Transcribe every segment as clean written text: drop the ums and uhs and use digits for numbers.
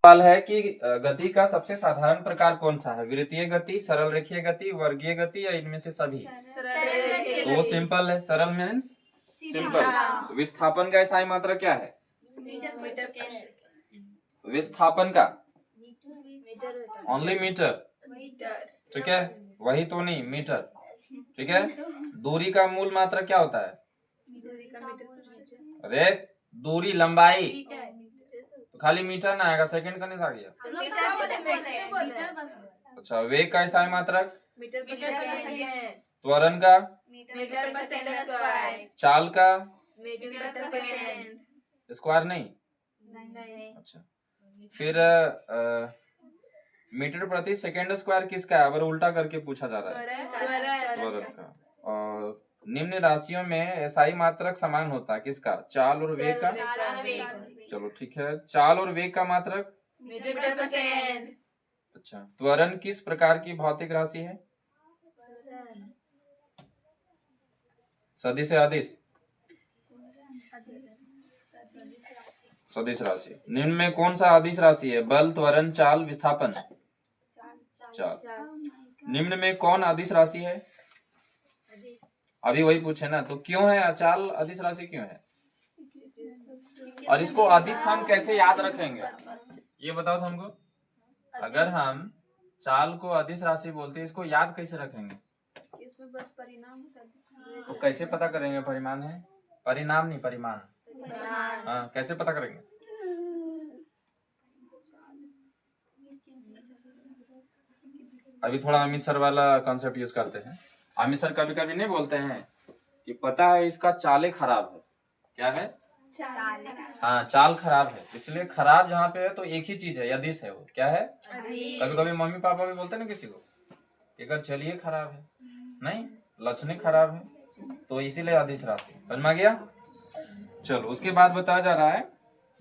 सवाल है कि गति का सबसे साधारण प्रकार कौन सा है? वृत्तीय गति, सरल रेखीय गति, वर्गीय गति या इनमें से सभी? तो वो सिंपल है। सरल मीन्स सिंपल। विस्थापन का SI मात्रा क्या है? विस्थापन का ओनली मीटर, ठीक है, वही तो नहीं, मीटर, ठीक है। दूरी का मूल मात्रा क्या होता है? अरे दूरी, लंबाई, तो खाली मीटर ना आएगा, सेकंड का नहीं आ गया। अच्छा, वेग का SI मात्रक? त्वरण का? चाल का? स्क्वायर नहीं? अच्छा, फिर मीटर प्रति सेकंड स्क्वायर किसका है? अगर उल्टा करके पूछा जा रहा है, त्वरण का। और निम्न राशियों में SI मात्रक समान होता है किसका? चाल और वेग का? चलो ठीक है, चाल और वेग का मात्रक? अच्छा, त्वरण किस प्रकार की भौतिक राशि है? सदिश या अदिश? सदिश राशि। निम्न में कौन सा अदिश राशि है? बल, त्वरण, चाल, विस्थापन? चाल। निम्न में कौन अदिश राशि है? अभी वही पूछे ना, तो क्यों है चाल अदिश राशि, क्यों है? और इसको अदिश हम कैसे याद रखेंगे, ये बताओ तो हमको। अगर हम चाल को अदिश राशि बोलते हैं, इसको याद कैसे रखेंगे? इसमें बस परिणाम, तो कैसे पता करेंगे परिमाण है? परिणाम नहीं, परिमाण। हाँ, कैसे पता करेंगे? अभी थोड़ा अमित सर वाला कॉन्सेप्ट यूज करते हैं। अमित सर कभी कभी नहीं बोलते हैं कि पता है इसका चाले खराब है। क्या है? चाल। हाँ, चाल खराब है, इसलिए खराब जहाँ पे है तो एक ही चीज है, अदिश है। वो क्या है? कभी कभी मम्मी पापा भी बोलते हैं ना किसी को, अगर चलिए खराब है, नहीं लक्षण खराब है, तो इसीलिए अदिश राशि। समझ में आ गया? चलो, उसके बाद बताया जा रहा है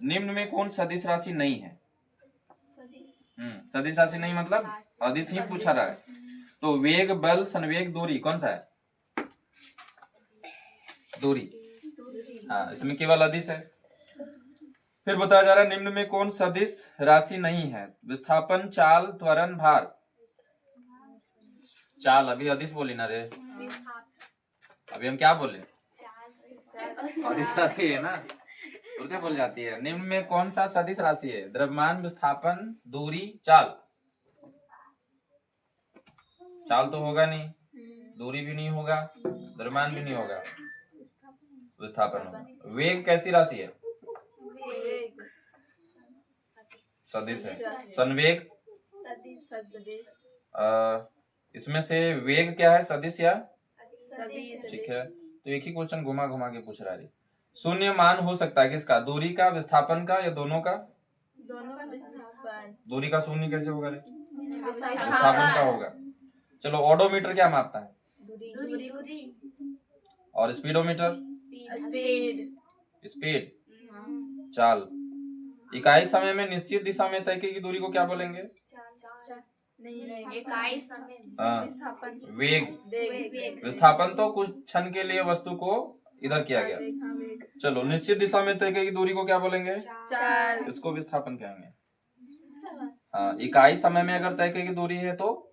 निम्न में कौन सदिश राशि नहीं है? सदिश राशि नहीं मतलब अदिश ही पूछा रहा है। तो वेग, बल, संवेग, दूरी, कौन सा है? दूरी। हाँ, इसमें केवल अदिश है। फिर बताया जा रहा है निम्न में कौन सदिश राशि नहीं है? विस्थापन, चाल, त्वरण, भार? चाल अभी अदिश बोली ना रे, अभी हम क्या बोले? सदिश राशि है ना, उसे बोल जाती है। निम्न में कौन सा सदिश राशि है? द्रव्यमान, विस्थापन, दूरी, चाल? चाल तो होगा नहीं, दूरी भी नहीं होगा, द्रव्यमान भी नहीं होगा, विस्थापन होगा। वेग कैसी राशि है? सदिश है। संवेग? इसमें से वेग क्या है, सदिश या? ठीक है, तो एक ही क्वेश्चन घुमा घुमा के पूछ रहा है। शून्य मान हो सकता है किसका? दूरी का, विस्थापन का, या दोनों का? दोनों का। विस्थापन। दूरी का शून्य कैसे होगा रे? विस्थापन का होगा। चलो, ओडोमीटर क्या मापता है? दूरी। और स्पीडोमीटर? स्पीड। चाल। इकाई समय में निश्चित दिशा में तय की दूरी को क्या बोलेंगे? इकाई समय। वेग। विस्थापन तो कुछ क्षण के लिए वस्तु को इधर किया गया। चलो, निश्चित दिशा में तय की दूरी को क्या बोलेंगे? इसको विस्थापन कहेंगे। हाँ, इकाई समय में अगर तय की दूरी है तो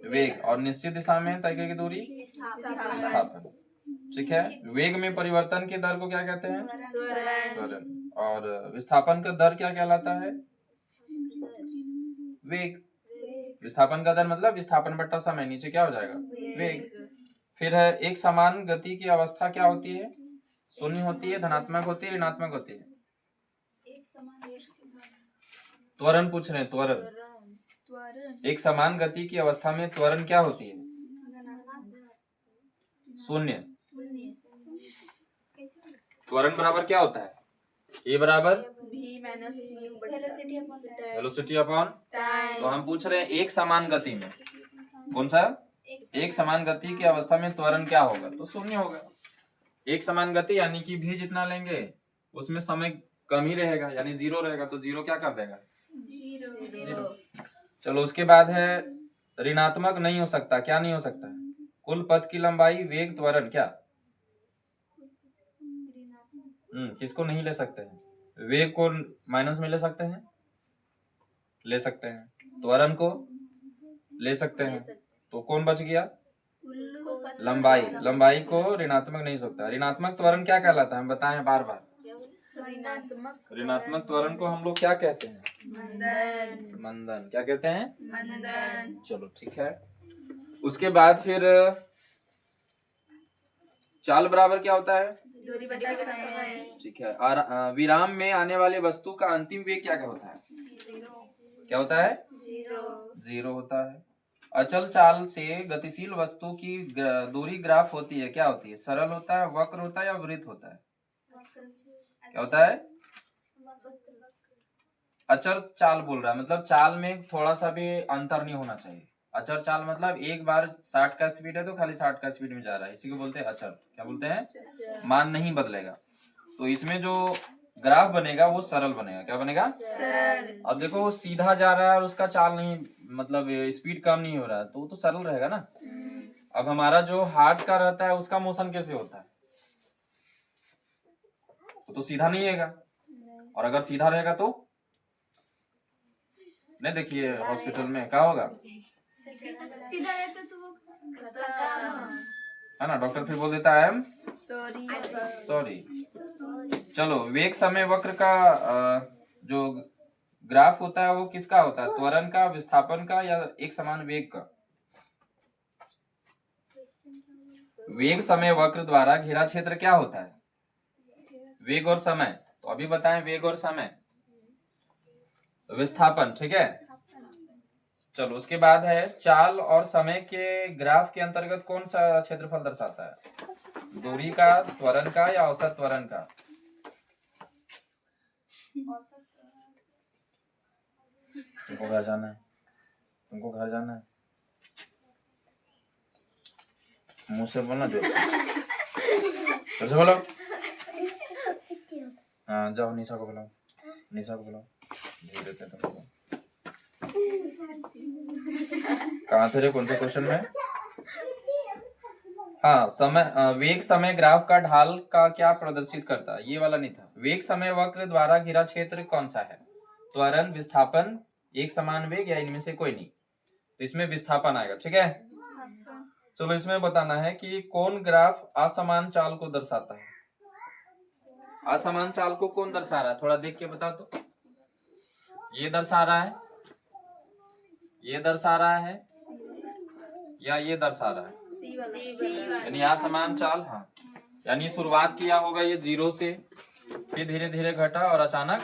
वेग, और निश्चित दिशा में तय की दूरी विस्थापन। ठीक है। वेग में परिवर्तन की दर को क्या कहते हैं? त्वरण। और विस्थापन का दर क्या कहलाता है? वेग। विस्थापन का दर मतलब विस्थापन बट्टा समय, नीचे क्या हो जाएगा? वेग। फिर है एक समान गति की अवस्था क्या होती है? शून्य होती है, धनात्मक होती है, ऋणात्मक होती है? त्वरण पूछ रहे हैं, त्वरण। एक समान गति की अवस्था में त्वरण क्या होती है? शून्य। त्वरण बराबर क्या होता है? ए बराबर वेलोसिटी अपॉन टाइम। तो हम पूछ रहे हैं एक समान गति में, कौन सा? एक समान गति की अवस्था में त्वरण क्या होगा? तो शून्य होगा। एक समान गति यानी कि भी जितना लेंगे उसमें समय कम ही रहेगा, यानी जीरो रहेगा, तो जीरो क्या कर देगा? जीरो। चलो, उसके बाद है ऋणात्मक नहीं हो सकता। क्या नहीं हो सकता? कुल पथ की लंबाई, वेग, त्वरण, क्या? किसको नहीं ले सकते हैं? वेग को माइनस में ले सकते हैं, ले सकते हैं, त्वरण को ले सकते हैं, तो कौन बच गया? लंबाई। लंबाई को ऋणात्मक नहीं हो सकता। ऋणात्मक त्वरण क्या कहलाता है, हम बताएं बार बार। ऋणात्मक त्वरण को हम लोग क्या कहते हैं? मंदन। मंदन। क्या कहते हैं? मंदन। चलो ठीक है। उसके बाद फिर चाल बराबर क्या होता है? दूरी बटा समय। ठीक है। और विराम में आने वाली वस्तु का अंतिम वेग क्या क्या होता है? क्या होता है? जीरो होता है। अचल चाल से गतिशील वस्तु की दूरी ग्राफ होती है, क्या होती है? सरल होता है, वक्र होता है या वृत्त होता है? क्या होता है? अचल चाल बोल रहा है, मतलब चाल में थोड़ा सा भी अंतर नहीं होना चाहिए। अचल चाल मतलब एक बार 60 का स्पीड है तो खाली 60 का स्पीड में जा रहा है, इसी को बोलते हैं अचल। क्या बोलते हैं? मान नहीं बदलेगा। तो इसमें जो ग्राफ बनेगा वो सरल बनेगा। क्या बनेगा? सरल। अब देखो वो सीधा जा रहा है और उसका चाल नहीं, मतलब स्पीड कम नहीं हो रहा है, तो वो तो सरल रहेगा ना। अब हमारा जो हार्ट का रहता है उसका मोशन कैसे होता है? वो तो सीधा नहीं रहेगा। और अगर सीधा रहेगा तो नहीं, देखिए हॉस्पिटल में क्या होगा, सीधा रहता तो वो है ना, डॉक्टर फिर बोल देता है सॉरी। चलो, वेग समय वक्र का जो ग्राफ होता है वो किसका होता है? त्वरण का, विस्थापन का, या एक समान वेग का? वेग समय वक्र द्वारा घेरा क्षेत्र क्या होता है? वेग और समय। तो अभी बताएं, वेग और समय, विस्थापन। ठीक है। चलो, उसके बाद है चाल और समय के ग्राफ के अंतर्गत कौन सा क्षेत्रफल दर्शाता है? दूरी का, त्वरण का, या औसत त्वरण का? तुमको घर जाना है, तुमको घर जाना है, मुंह से बोलना, जोर से बोलो। हाँ जाओ, निशा को बुलाओ, निशा को बुलाओ, भेज देते हैं तुमको। कहाँ थे रे, कौन से क्वेश्चन में? हाँ, समय वेग समय ग्राफ का ढाल का क्या प्रदर्शित करता है? ये वाला नहीं था। वेग समय वक्र द्वारा घिरा क्षेत्र कौन सा है? त्वरण, विस्थापन, एक समान वेग, या इनमें से कोई नहीं? तो इसमें विस्थापन आएगा। ठीक है। चलो, इसमें बताना है कि कौन ग्राफ असमान चाल को दर्शाता है। असमान चाल को कौन दर्शा रहा है, थोड़ा देख के बता तो। ये दर्शा रहा है, ये दर्शा रहा है, या ये दर्शा रहा है? यानी असमान चाल। हाँ, यानी शुरुआत किया होगा ये 0 से, फिर धीरे धीरे घटा और अचानक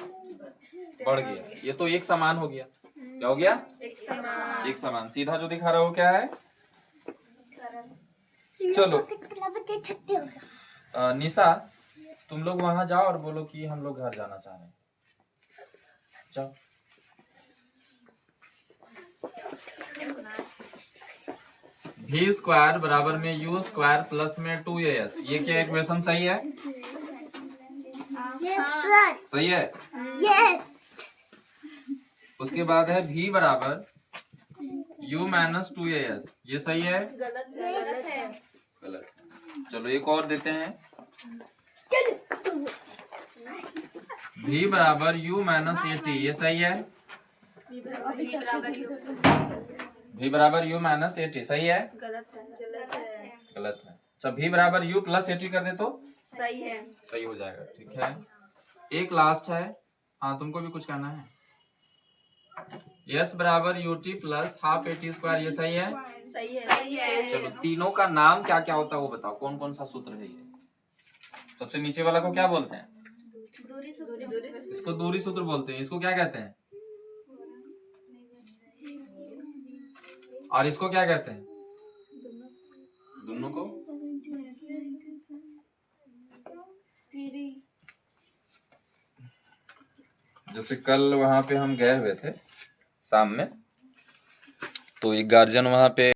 बढ़ गया। ये तो एक समान हो गया। क्या हो गया? एक समान। सीधा जो दिखा रहा हो क्या है? चलो, निशा तुम लोग वहां जाओ और बोलो कि हम लोग घर जाना चाह रहे हैं। जाओ। v स्क्वायर बराबर में u स्क्वायर प्लस में 2as, ये क्या इक्वेशन सही है? सही है। उसके बाद है v बराबर u माइनस 2as, ये सही है? गलत है। चलो एक और देते हैं, v बराबर u माइनस 80, ये सही है? v बराबर u माइनस 80 सही है? गलत है। अच्छा, v बराबर u प्लस 80 कर दे तो सही है, सही हो जाएगा। ठीक है। एक लास्ट है, हाँ तुमको भी कुछ कहना है। s बराबर ut प्लस हाफ 80 स्क्वायर, ये सही है? सही है। चलो, तीनों का नाम क्या क्या होता है वो बताओ, कौन कौन सा सूत्र है ये? सबसे नीचे वाला को क्या बोलते हैं? दूरी सूत्र। इसको दूरी सूत्र बोलते हैं। इसको क्या कहते हैं? और इसको क्या कहते हैं? दोनों को जैसे कल वहां पे हम गए हुए थे शाम में, तो एक गार्जियन वहां पे